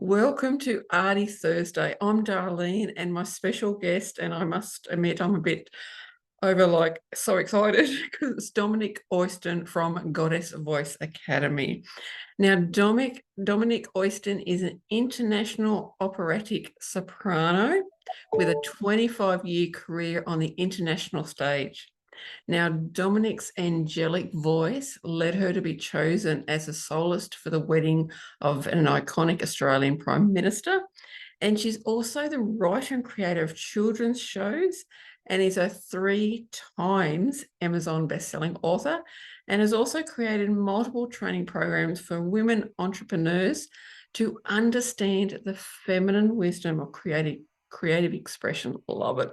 Welcome to Arty Thursday. I'm Darleen and my special guest, and I must admit I'm a bit so excited because it's Dominique Oyston from GoddessVoice Academy. Now, Dominique Oyston is an international operatic soprano with a 25-year career on the international stage. Now, Dominique's angelic voice led her to be chosen as a soloist for the wedding of an iconic Australian Prime Minister. And she's also the writer and creator of children's shows and is a 3 times Amazon bestselling author, and has also created multiple training programs for women entrepreneurs to understand the feminine wisdom of creative expression. Love it.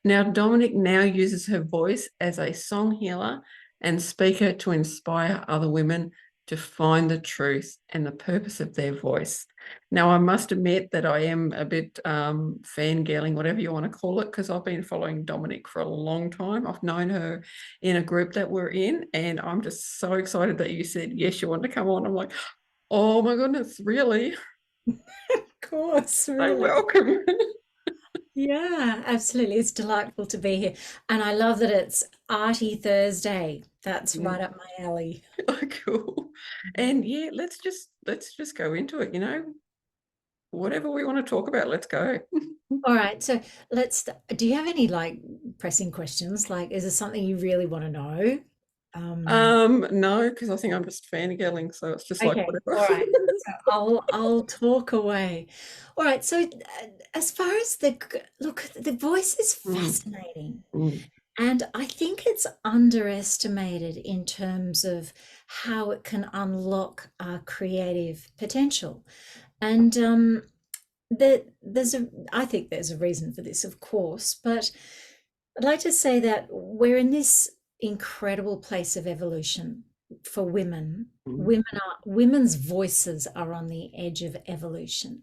Now, Dominique now uses her voice as a song healer and speaker to inspire other women to find the truth and the purpose of their voice. Now, I must admit that I am a bit fangirling, whatever you want to call it, because I've been following Dominique for a long time. I've known her in a group that we're in, and I'm just so excited that you said, yes, you want to come on. I'm like, oh my goodness, really? Of course, So really. welcome. Yeah, absolutely. It's delightful to be here. And I love that it's Arty Thursday. That's right up my alley. Oh, cool. And yeah, let's just go into it, whatever we want to talk about, let's go. All right, so do you have any like pressing questions? Like, is there something you really want to know? Um, No, because I think I'm just fangirling, so it's just like okay, whatever. all right. So I'll talk away. All right, so as far as look, the voice is Mm, fascinating. mm, And I think it's underestimated in terms of how it can unlock our creative potential. And I think there's a reason for this, of course, but I'd like to say that we're in this incredible place of evolution for women. mm, Women's voices are on the edge of evolution.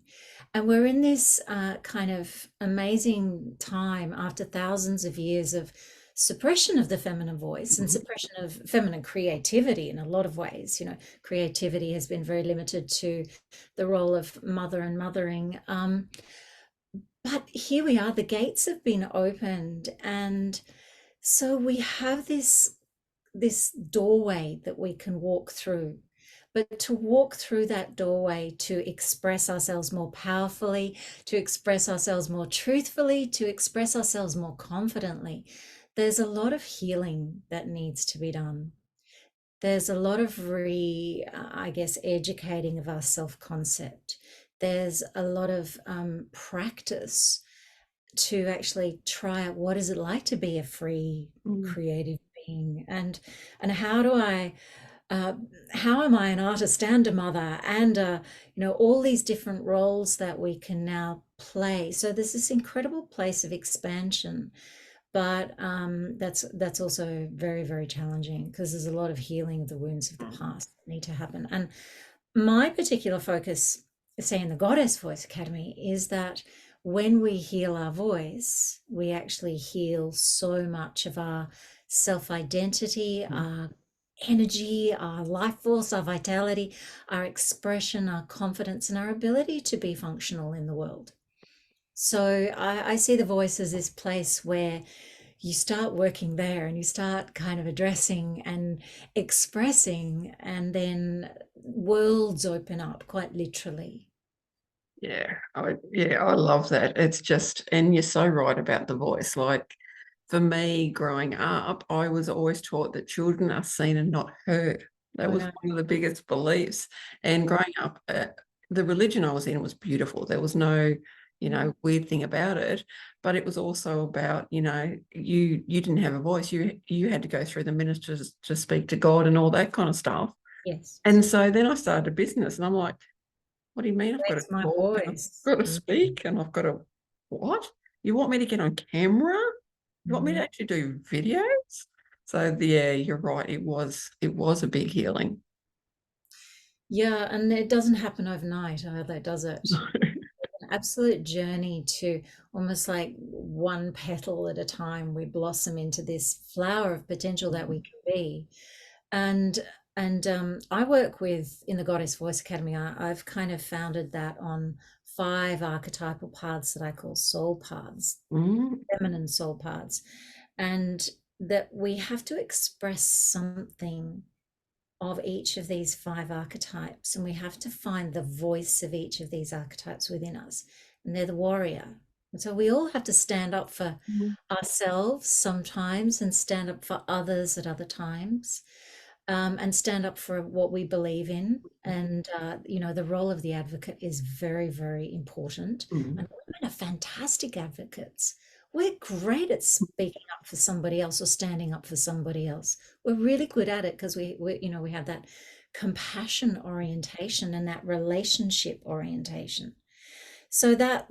And we're in this kind of amazing time after thousands of years of suppression of the feminine voice and mm. suppression of feminine creativity in a lot of ways. You know, creativity has been very limited to the role of mother and mothering. But here we are, the gates have been opened, and so we have this doorway that we can walk through. But to walk through that doorway, to express ourselves more powerfully, to express ourselves more truthfully, to express ourselves more confidently, there's a lot of healing that needs to be done. There's a lot of I guess, educating of our self-concept. There's a lot of practice to actually try out what is it like to be a free Mm. creative being, and uh, how am I an artist and a mother and all these different roles that we can now play. So there's this incredible place of expansion, but that's also very, very challenging because there's a lot of healing of the wounds of the past that need to happen. And my particular focus, say in the Goddess Voice Academy, is that when we heal our voice, we actually heal so much of our self identity, our energy, our life force, our vitality, our expression, our confidence, and our ability to be functional in the world. So I see the voice as this place where you start working there and you start kind of addressing and expressing, and then worlds open up quite literally. Yeah, I love that. It's just, and you're so right about the voice. Like for me, growing up, I was always taught that children are seen and not heard. That Oh was no. one of the biggest beliefs. And growing up, the religion I was in was beautiful. There was no, weird thing about it. But it was also about, you didn't have a voice. You had to go through the ministers to speak to God and all that kind of stuff. Yes. And so then I started a business, and I'm like, what do you mean I've got to Where's my talk and I've voice? got to speak and I've got to what? You want me to get on camera? You want me to Mhm. actually do videos? So yeah, you're right. It was a big healing. Yeah, and it doesn't happen overnight either, does it? An absolute journey to almost like one petal at a time, we blossom into this flower of potential that we can be. And And I work with, in the Goddess Voice Academy, I've kind of founded that on 5 archetypal paths that I call soul paths, Mm, feminine soul paths, and that we have to express something of each of these 5 archetypes, and we have to find the voice of each of these archetypes within us, and they're the warrior. And so we all have to stand up for mm, ourselves sometimes and stand up for others at other times, and stand up for what we believe in. And, you know, the role of the advocate is very, very important. mm, And women are fantastic advocates. We're great at speaking up for somebody else or standing up for somebody else. We're really good at it because we, you know, we have that compassion orientation and that relationship orientation. So that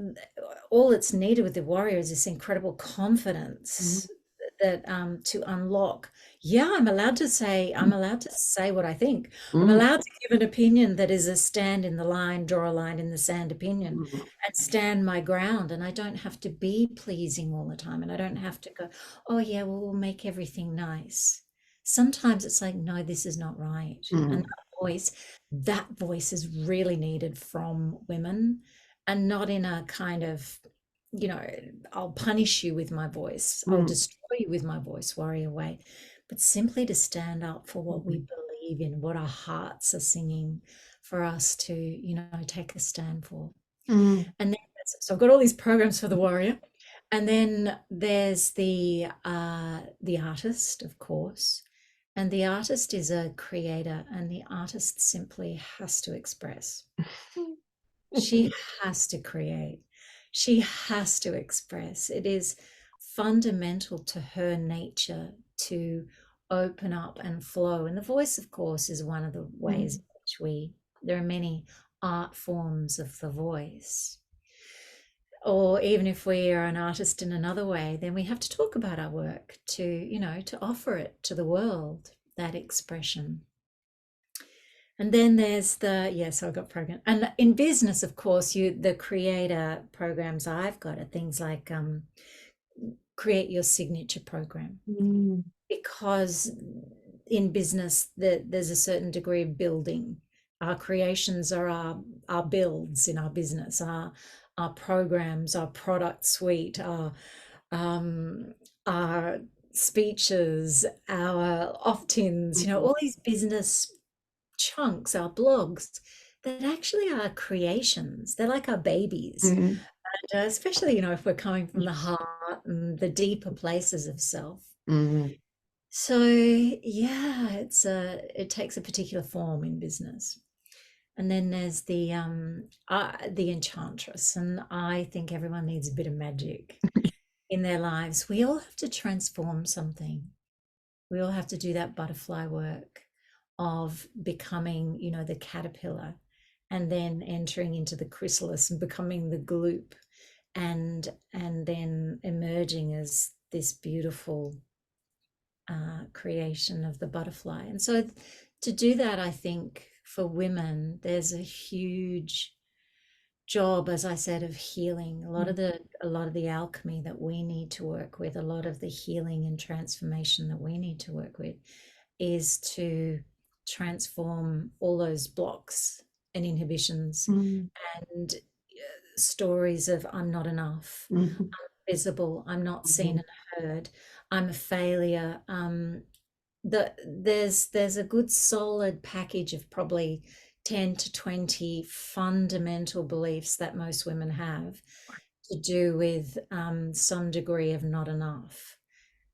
all that's needed with the warrior is this incredible mm, confidence that to unlock. Yeah, I'm allowed to say what I think. I'm mm, allowed to give an opinion that is a stand in the line, draw a line in the sand opinion, mm, and stand my ground. And I don't have to be pleasing all the time. And I don't have to go, oh yeah, well, we'll make everything nice. Sometimes it's like, no, this is not right. And mm, that voice is really needed from women, and not in a kind of, you know, I'll punish you with my voice, I'll mm, destroy you with my voice, worry away, but simply to stand up for what we mm, believe in, what our hearts are singing for us to, you know, take a stand for. mm, And then, so I've got all these programs for the warrior, and then there's the artist, of course. And the artist is a creator, and the artist simply has to express. She has to create. She has to express. It is fundamental to her nature to open up and flow. And the voice, of course, is one of the ways mm, in which there are many art forms of the voice. Or even if we are an artist in another way, then we have to talk about our work to, you know, to offer it to the world, that expression. And then there's so I got program. And in business, of course, the creator programs I've got are things like create your signature program. mm, Because in business there's a certain degree of building. Our creations are our builds in our business, our programs, our product suite, um, our speeches, our opt-ins, you know, mm, all these business chunks, our blogs, that actually are creations. They're like our babies. mm, And especially, you know, if we're coming from the heart and the deeper places of self. mm, So yeah, it takes a particular form in business. And then there's the enchantress, and I think everyone needs a bit of magic in their lives. We all have to transform something. We all have to do that butterfly work of becoming, you know, the caterpillar, and then entering into the chrysalis and becoming the gloop, and then emerging as this beautiful creation of the butterfly. And so to do that, I think for women, there's a huge job, as I said, of healing. A lot of the alchemy that we need to work with, a lot of the healing and transformation that we need to work with, is to transform all those blocks and inhibitions mm, and stories of I'm not enough, mm, visible, I'm not seen mm, and heard, I'm a failure. There's a good solid package of probably 10 to 20 fundamental beliefs that most women have to do with some degree of not enough.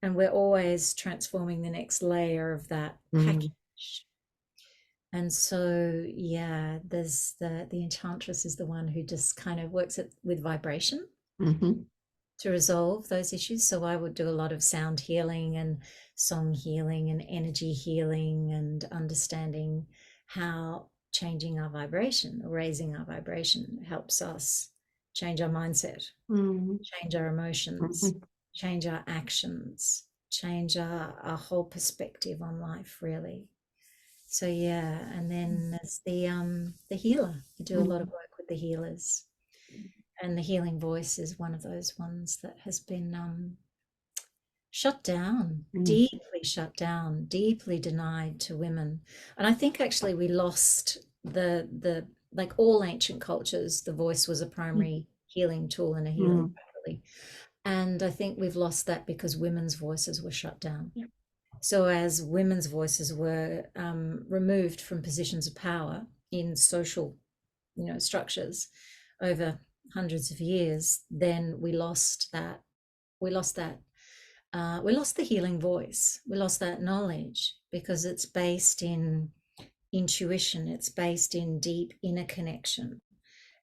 And we're always transforming the next layer of that mm, package. And so, yeah, there's the enchantress is the one who just kind of works with vibration mhm, to resolve those issues. So I would do a lot of sound healing and song healing and energy healing, and understanding how changing our vibration, raising our vibration, helps us change our mindset, mm, change our emotions, mhm, change our actions, change our whole perspective on life, really. So yeah, and then there's the healer. I do a lot of mm, work with the healers, and the healing voice is one of those ones that has been shut down, deeply shut down, deeply denied to women. And I think actually we lost the like all ancient cultures, the voice was a primary healing tool and a healing modality. And I think we've lost that because women's voices were shut down. Yep. So as women's voices were removed from positions of power in social, structures over hundreds of years, then we lost that. We lost that. We lost the healing voice. We lost that knowledge because it's based in intuition. It's based in deep inner connection.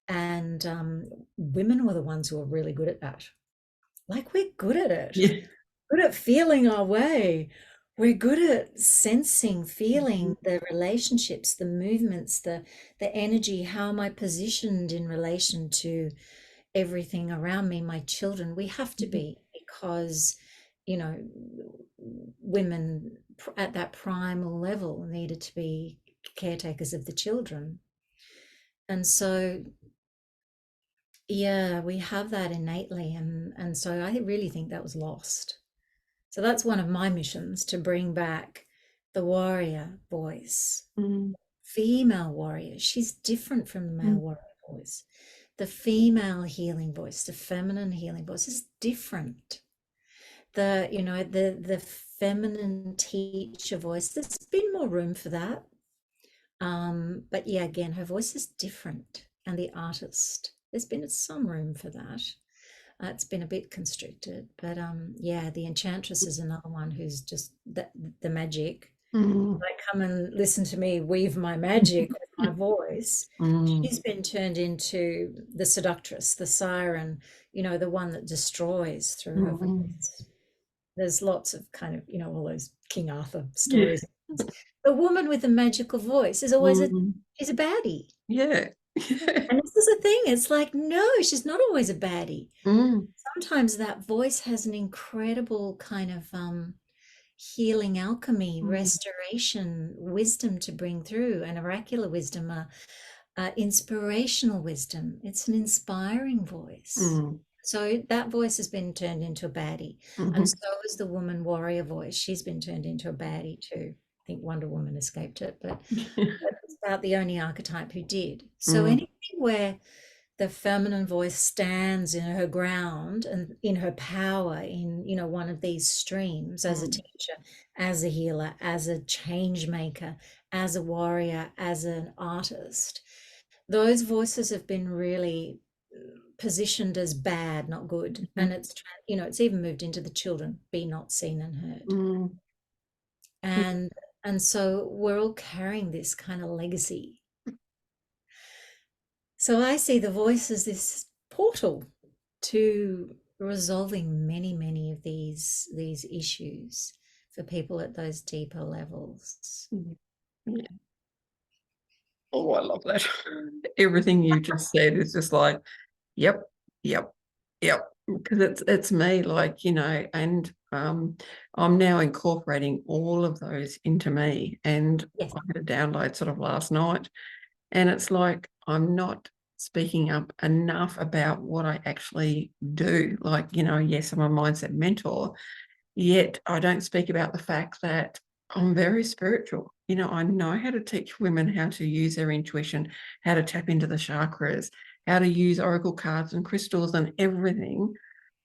And women were the ones who were really good at that. Like we're good at it. Yeah. Good at feeling our way. We're good at sensing, feeling the relationships, the movements, the energy. How am I positioned in relation to everything around me, my children? We have to be, because women at that primal level needed to be caretakers of the children. And so yeah, we have that innately, and so I really think that was lost. So that's one of my missions, to bring back the warrior voice. Female warrior, she's different from the male warrior voice. The female healing voice, the feminine healing voice is different. The feminine teacher voice, there's been more room for that. But yeah, again, her voice is different. And the artist, there's been some room for that. It's been a bit constricted, but yeah, the enchantress is another one who's just the magic. Like, come and listen to me weave my magic with my voice. She's been turned into the seductress, the siren, the one that destroys through her voice. There's lots of kind of, all those King Arthur stories. Yeah. The woman with the magical voice is always she's a baddie. Yeah. And this is the thing, it's like, no, she's not always a baddie. Sometimes that voice has an incredible kind of healing alchemy, restoration, wisdom to bring through, an oracular wisdom, inspirational wisdom. It's an inspiring voice. So that voice has been turned into a baddie. And so is the woman warrior voice. She's been turned into a baddie too. I think Wonder Woman escaped it, but that's about the only archetype who did. So anything where the feminine voice stands in her ground and in her power, in one of these streams, as a teacher, as a healer, as a change maker, as a warrior, as an artist, those voices have been really positioned as bad, not good. And it's it's even moved into the children, be not seen and heard. And so we're all carrying this kind of legacy. So I see the voice as this portal to resolving many, many of these issues for people at those deeper levels. Yeah. Oh, I love that. Everything you just said is just like, yep. Because it's me, like, and I'm now incorporating all of those into me. And Yes. I had a download sort of last night, and it's like I'm not speaking up enough about what I actually do. Like, yes, I'm a mindset mentor, yet I don't speak about the fact that I'm very spiritual. I know how to teach women how to use their intuition, how to tap into the chakras, how to use oracle cards and crystals and everything.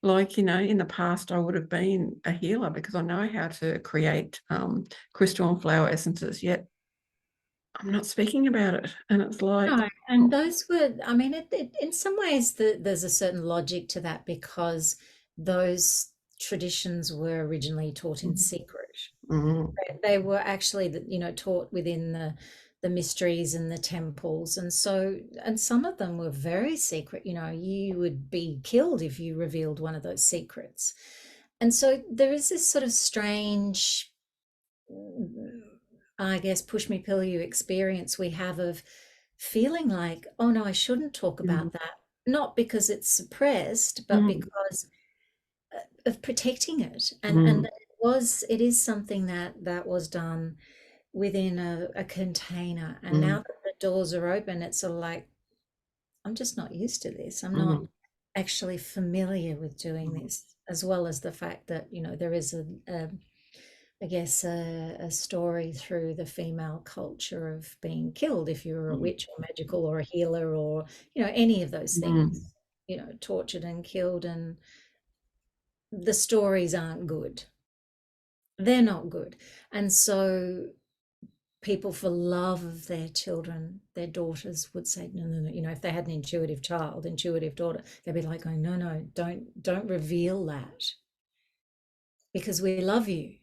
Like, in the past, I would have been a healer because I know how to create crystal and flower essences, yet I'm not speaking about it. And it's like... No, and those were, I mean, in some ways, there's a certain logic to that, because those traditions were originally taught in secret. They were actually, taught within the mysteries and the temples. And so, and some of them were very secret. You would be killed if you revealed one of those secrets. And so there is this sort of strange, I guess, push me, pill you experience we have of feeling like, oh no, I shouldn't talk about that. Not because it's suppressed, but because of protecting it. And it is something that was done within a container. And now that the doors are open, it's sort of like, I'm just not used to this. I'm not actually familiar with doing this. as well as the fact that, you know, there is I guess a story through the female culture of being killed if you're a witch or magical or a healer or, you know, any of those Mm. things, you know, tortured and killed, and the stories aren't good. They're not good. And so people, for love of their children, their daughters, would say, no, no, no. You know, if they had an intuitive child, intuitive daughter, they'd be like, going, no, no, don't reveal that, because we love you.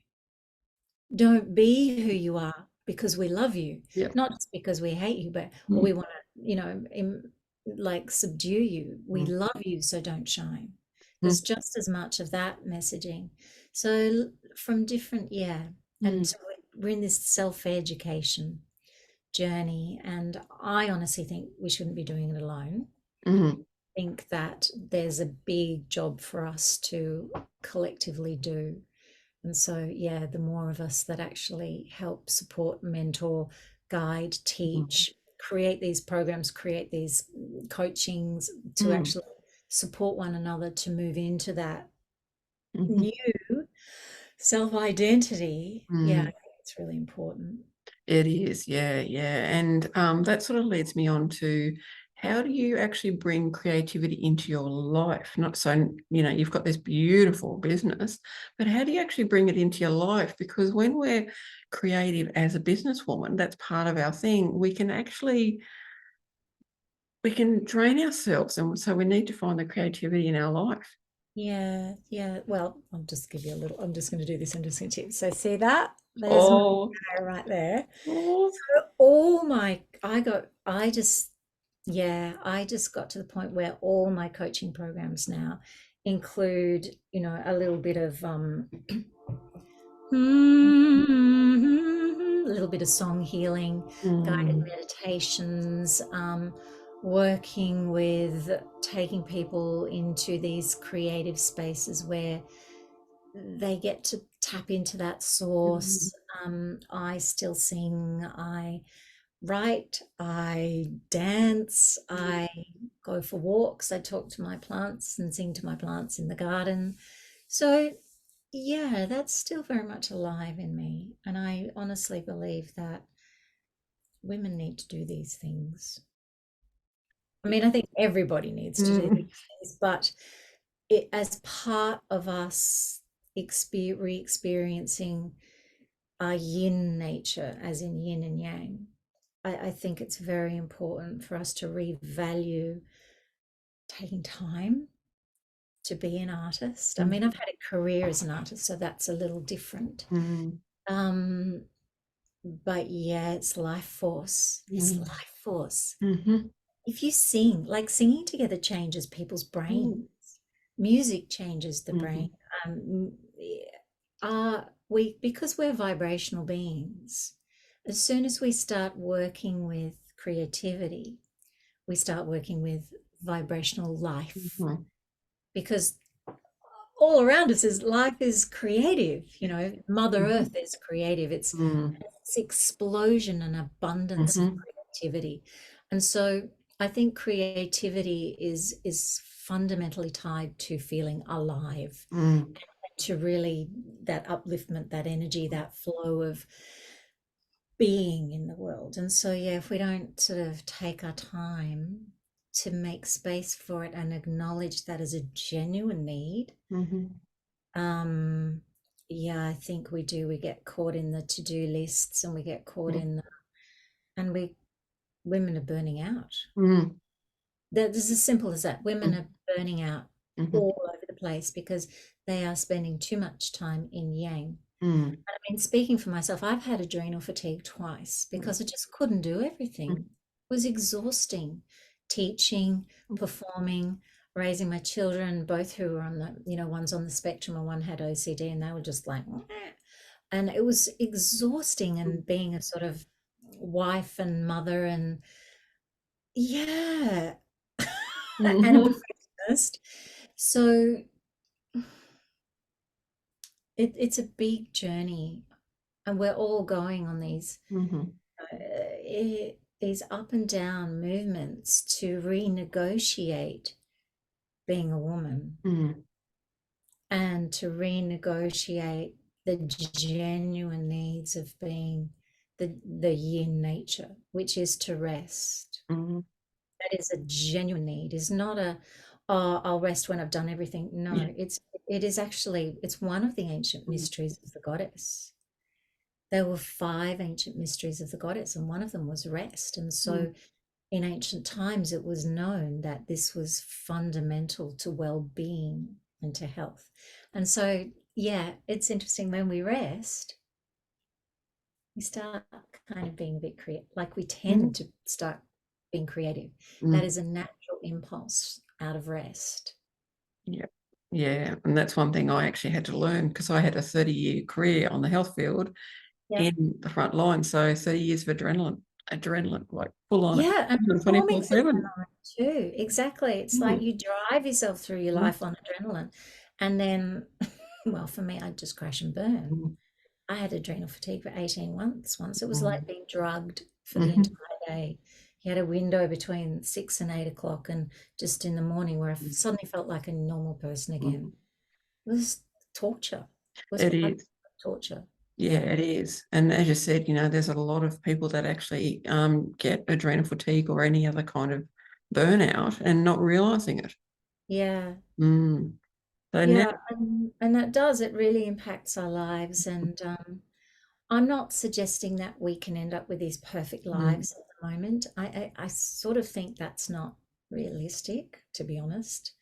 Don't be who you are, because we love you, Yeah. not just because we hate you, but or we want to, you know, like subdue you. We Mm. love you, so don't shine. There's Mm. just as much of that messaging. So from different, yeah, and Mm. so we're in this self-education journey, and I honestly think we shouldn't be doing it alone. Mm. I think that there's a big job for us to collectively do. And so, yeah, the more of us that actually help support, mentor, guide, Mm. teach, create these programs, create these coachings to Mm. actually support one another to move into that Mhm. new self identity, yeah, I Mm. think it's really important. It is, yeah, yeah. And that sort of leads me on to, how do you actually bring creativity into your life? Not so, you know, you've got this beautiful business, but how do you actually bring it into your life? Because when we're creative as a businesswoman, that's part of our thing. We can drain ourselves, and so we need to find the creativity in our life. Yeah, yeah. Well, I'll just give you a little, I'm just going to do this. I'm just going to, so see that? There's my Oh, hair right there. oh. All my, yeah, I just got to the point where all my coaching programs now include, you know, a little bit of a little bit of song healing, guided Mm. meditations, working with taking people into these creative spaces where they get to tap into that Mm. source. I still sing, I write, I dance, I go for walks, I talk to my plants and sing to my plants in the garden. So, yeah, that's still very much alive in me. And I honestly believe that women need to do these things. I mean, I think everybody needs to do Mm. these things, but it as part of us re-experiencing our yin nature, as in yin and yang, I think it's very important for us to revalue taking time to be an artist. I mean, Mm. I've had a career as an artist, so that's a little different. Mm. Um, but yeah, it's life force. It's Mm. life force. Mhm. If you sing, like singing together changes people's brains. Mm. Music changes the brain. Mhm. Um, we because we're vibrational beings, as soon as we start working with creativity, we start working with vibrational life, Mhm. because all around us is life is creative. You know, Mother Mhm. Earth is creative. Mm. It's explosion and abundance of Mhm. creativity. And so I think creativity is fundamentally tied to feeling alive, Mm. to really that upliftment, that energy, that flow of being in the world. And so, yeah, if we don't sort of take our time to make space for it and acknowledge that as a genuine need, Mhm. um, yeah, I think we do. We get caught in the to-do lists, and we get caught Mm. in and women are burning out. Mm. That is as simple as that. Women Mm. are burning out Mhm. all over the place because they are spending too much time in yang. Mm. I mean, speaking for myself, I've had adrenal fatigue twice Mm. because I just couldn't do everything. Mm. It was exhausting, teaching, Mm. performing, raising my children, both who were on the, you know, one's on the spectrum and one had OCD, and they were just like, "Meh." And it was exhausting, and being a sort of wife and mother, and yeah, and a Mhm. perfectionist. So it's a big journey, and we're all going on Mhm. these up and down movements to renegotiate being a woman. Mm. and to renegotiate the genuine needs of being the yin nature, which is to rest. Mhm. That is a genuine need. Is not a, oh, I'll rest when I've done everything. Yeah. No, it is actually, it's one of the ancient Mm. mysteries of the goddess. There were 5 ancient mysteries of the goddess, and one of them was rest. And Mm. so in ancient times, it was known that this was fundamental to well-being and to health. And so, yeah, it's interesting when we rest, we start kind of being a bit creative, like we Mm. tend to start being creative. That Mm. is a natural impulse out of rest. Yeah. Yeah. And that's one thing I actually had to learn, because I had a 30-year career on the health field Yeah. in the front line. So 30 years of adrenaline, like full on Yeah, and performing for 24/7. adrenaline too. Exactly. It's like Mm. you drive yourself through your Mm. life on adrenaline. And then, well, for me, I'd just crash and burn. Mm. I had adrenal fatigue for 18 months once. It was like Mm. being drugged for the Mhm. entire day. You had a window between 6 and 8 o'clock, and just in the morning where I suddenly felt like a normal person again. Mm. It was torture. It was It blood is. torture. Yeah, Yeah. it is. And as you said, there's a lot of people that actually get adrenal fatigue or any other kind of burnout and not realizing it. Yeah. Mm. So now, Yeah. And that does, it really impacts our lives. And I'm not suggesting that we can end up with these perfect mm, lives at the moment. I sort of think that's not realistic, to be honest.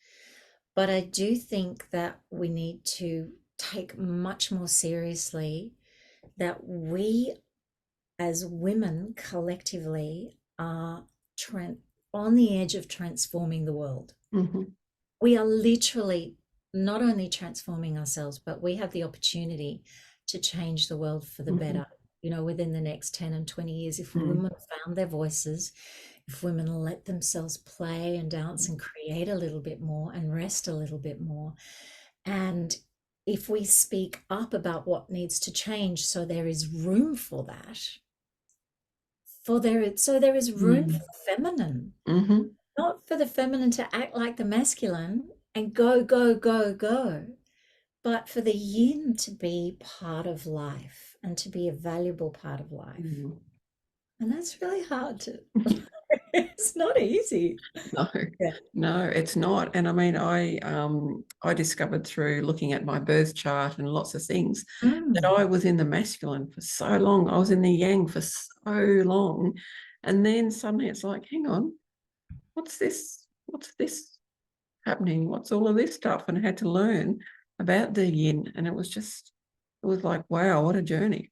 But I do think that we need to take much more seriously that we as women collectively are on the edge of transforming the world. mhm, We are literally not only transforming ourselves, but we have the opportunity to change the world for the mhm, better, within the next 10 and 20 years. If mm, women found their voices, if women let themselves play and dance and create a little bit more and rest a little bit more, and if we speak up about what needs to change, so there is room for that, so there is room for mm, the feminine, mhm, not for the feminine to act like the masculine and go, go, go, go, but for the yin to be part of life and to be a valuable part of life. mm. And that's really hard to, it's not easy. No, Yeah. no, it's not. And I mean, I discovered through looking at my birth chart and lots of things that Mm. I was in the masculine for so long. I was in the yang for so long. And then suddenly it's like, hang on, what's this? What's this happening? What's all of this stuff? And I had to learn about the yin. And it was like, wow, what a journey.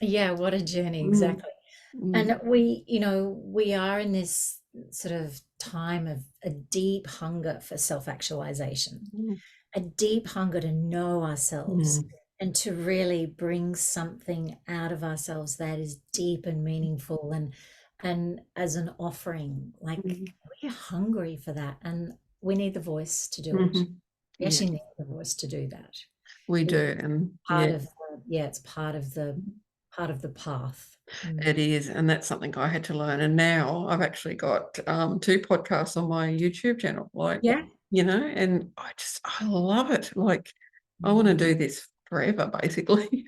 Yeah, what a journey, Mm, exactly. mm, And we are in this sort of time of a deep hunger for self-actualization, mm, a deep hunger to know ourselves mm, and to really bring something out of ourselves that is deep and meaningful and as an offering. Like mm, we're hungry for that, and we need the voice to do it. mhm. We Yeah, actually need the voice to do that. we It's do. And part yeah. of it's part of the path. Mm. It is, and that's something I had to learn. And now I've actually got 2 podcasts on my YouTube channel, like, Yeah. and I love it. Like, I want to Mm. do this forever, basically.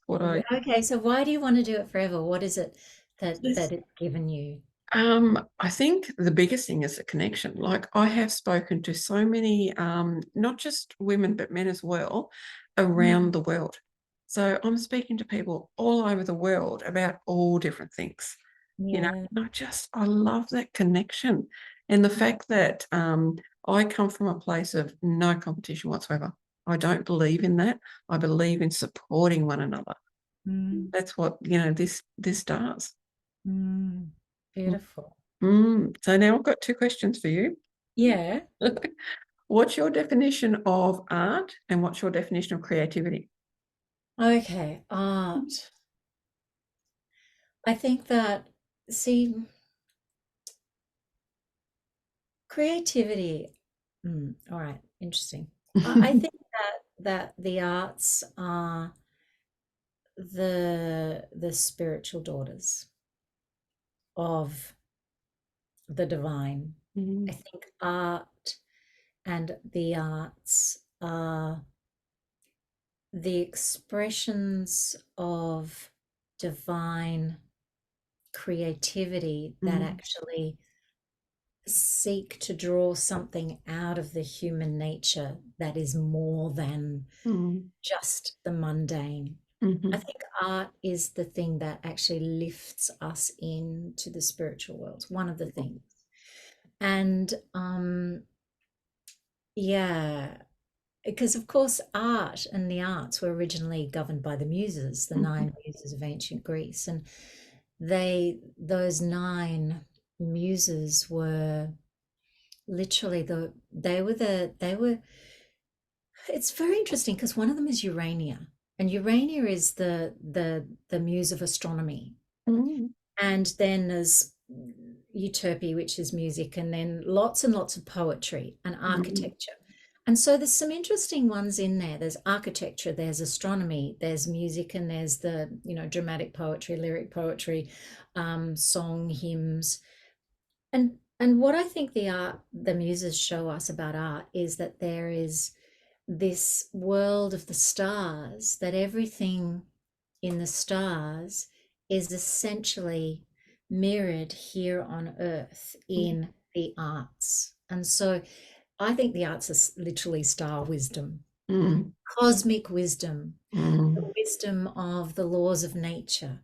What I Okay, so why do you want to do it forever? What is it that just it's given you? I think the biggest thing is the connection. Like, I have spoken to so many, not just women, but men as well, around Mm. the world. So I'm speaking to people all over the world about all different things, Yeah. and I love that connection. And the fact that I come from a place of no competition whatsoever. I don't believe in that. I believe in supporting one another. Mm. That's what, this does. Mm. Beautiful. So now I've got 2 questions for you. Yeah. What's your definition of art and what's your definition of creativity? Okay, art. I think that, see, creativity. All right, interesting. I think that the arts are the spiritual daughters of the divine. I Mm, think art and the arts are the expressions of divine creativity that Mm, actually seek to draw something out of the human nature that is more than mm, just the mundane. I mhm, think art is the thing that actually lifts us into the spiritual world, one of the things. And yeah, because of course art and the arts were originally governed by the muses, the mhm, nine muses of ancient Greece. And those nine muses were literally they were it's very interesting because one of them is Urania. And Urania is the muse of astronomy. mm, And then there's Euterpe, which is music, and then lots and lots of poetry and mm, architecture. And so there's some interesting ones in there. There's architecture, there's astronomy, there's music, and there's the, dramatic poetry, lyric poetry, song, hymns. And what I think the muses show us about art is that there is this world of the stars, that everything in the stars is essentially mirrored here on earth mm, in the arts. And so I think the arts are literally star wisdom, mm, cosmic wisdom, the mm, wisdom of the laws of nature.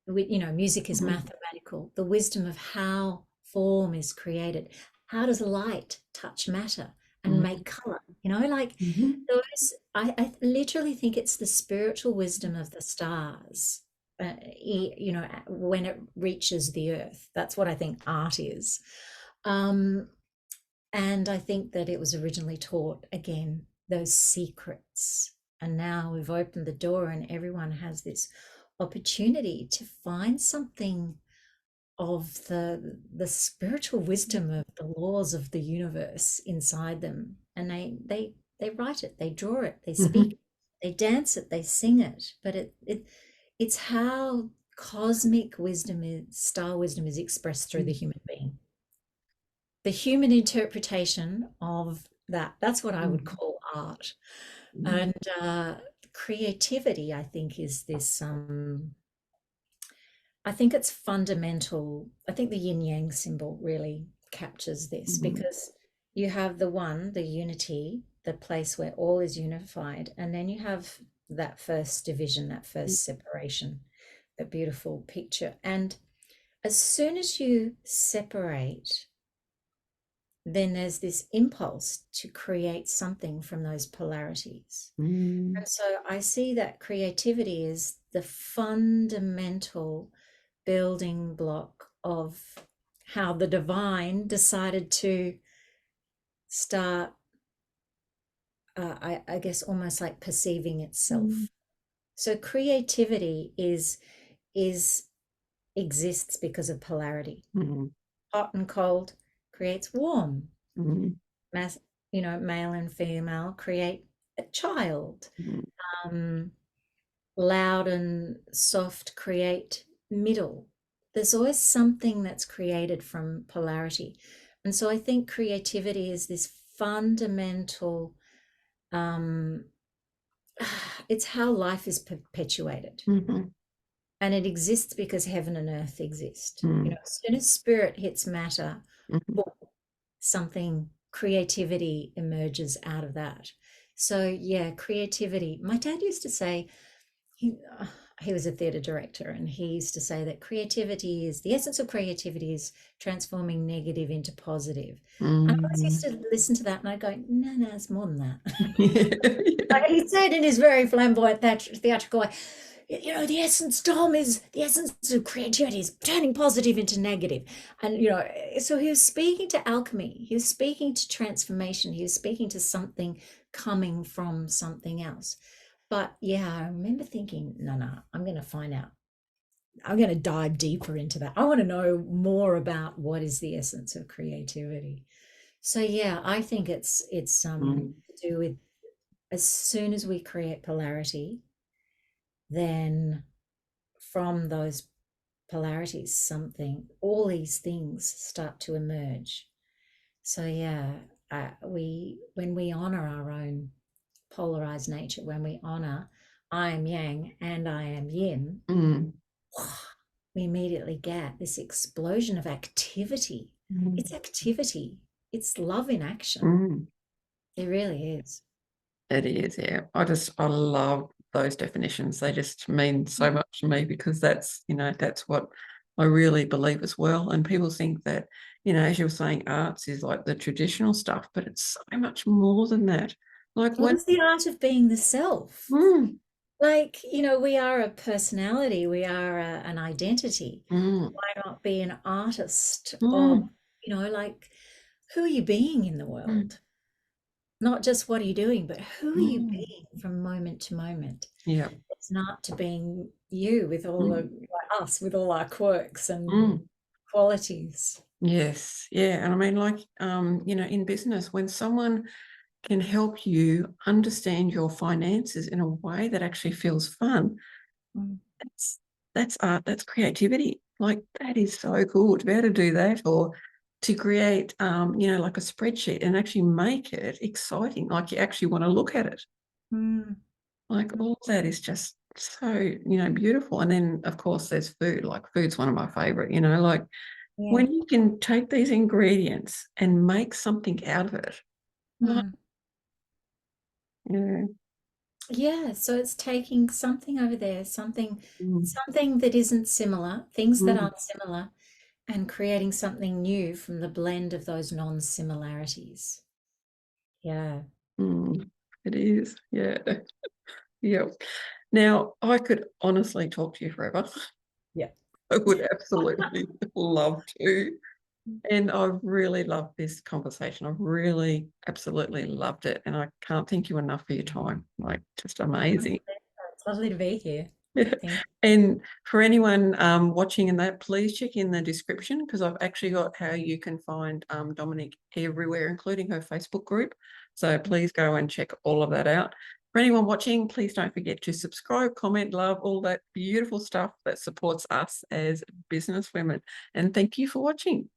Music is mm, mathematical, the wisdom of how form is created. How does light touch matter and mm, make color? Like mhm, I literally think it's the spiritual wisdom of the stars, when it reaches the earth. That's what I think art is. Um, and I think that it was originally taught, again, those secrets. And now we've opened the door and everyone has this opportunity to find something of the spiritual wisdom of the laws of the universe inside them. And they write it, they draw it, they speak mhm, it, they dance it, they sing it. But it's how cosmic wisdom is, star wisdom is expressed through the mm, human being, the human interpretation of that. That's what I would mm, call art. mm, And creativity, I think, is this. I think it's fundamental. I think the yin yang symbol really captures this, mm, because you have the one, the unity, the place where all is unified, and then you have that first division, that first separation, the beautiful picture. And as soon as you separate, then there's this impulse to create something from those polarities. mm, And so I see that creativity is the fundamental building block of how the divine decided to start, I guess, almost like perceiving mm, itself. So creativity is exists because of polarity. mm, Hot and cold creates warm. mm, Mass, male and female create a child. mm, Um, Loud and soft create middle. There's always something that's created from polarity. And so I think creativity is this fundamental, um, it's how life is perpetuated. mhm, And it exists because heaven and earth exist. mm, As soon as spirit hits matter, mhm, boom, something, creativity emerges out of that. So yeah, creativity. My dad used to say, he he was a theatre director, and he used to say that creativity is the essence of creativity is transforming negative into positive. And I always used mm. to listen to that and I go, no, it's more than that. Yeah, yeah. Like he said in his very flamboyant theatrical way, the essence, Tom, is the essence of creativity is turning positive into negative. And, so he was speaking to alchemy, he was speaking to transformation, he was speaking to something coming from something else. But yeah, I remember thinking, no, I'm going to find out. I'm going to dive deeper into that. I want to know more about what is the essence of creativity. So yeah, I think it's Mm, to do with, as soon as we create polarity, then from those polarities, all these things start to emerge. So yeah, when we honor our own polarized nature, when we honor I am yang and I am yin, Mm. we immediately get this explosion of activity. Mm. It's activity. It's love in action. Mm. It really is. It is, yeah. I love those definitions. They just mean so much to me, because that's, that's what I really believe as well. And people think that, as you were saying, arts is like the traditional stuff, but it's so much more than that. Like What is the art of being the self? Like, we are a personality, we are an identity. Why not be an artist of, like, who are you being in the world? Not just what are you doing, but who are you being from moment to moment? Yeah. It's not to being you with all of us, with all our quirks and qualities. Yes. Yeah. And I mean, like, in business, when someone can help you understand your finances in a way that actually feels fun, that's art, that's creativity. Like, that is so cool to be able to do that, or to create, like a spreadsheet and actually make it exciting. Like, you actually want to look at it. Like, all that is just so, beautiful. And then, of course, there's food. Like, food's one of my favorite, like when you can take these ingredients and make something out of it. Like, yeah. Yeah, so it's taking something over there, something Mm. that isn't similar, things that Mm. aren't similar, and creating something new from the blend of those non-similarities. Yeah. Mm. It is. Yeah. Yeah. Now, I could honestly talk to you forever. Yeah. I would absolutely love to. And I've really loved this conversation. I've really absolutely loved it. And I can't thank you enough for your time. Like, just amazing. It's lovely to be here. Yeah. Thank And for anyone watching in that, please check in the description, because I've actually got how you can find Dominique everywhere, including her Facebook group. So please go and check all of that out. For anyone watching, please don't forget to subscribe, comment, love, all that beautiful stuff that supports us as business women. And thank you for watching.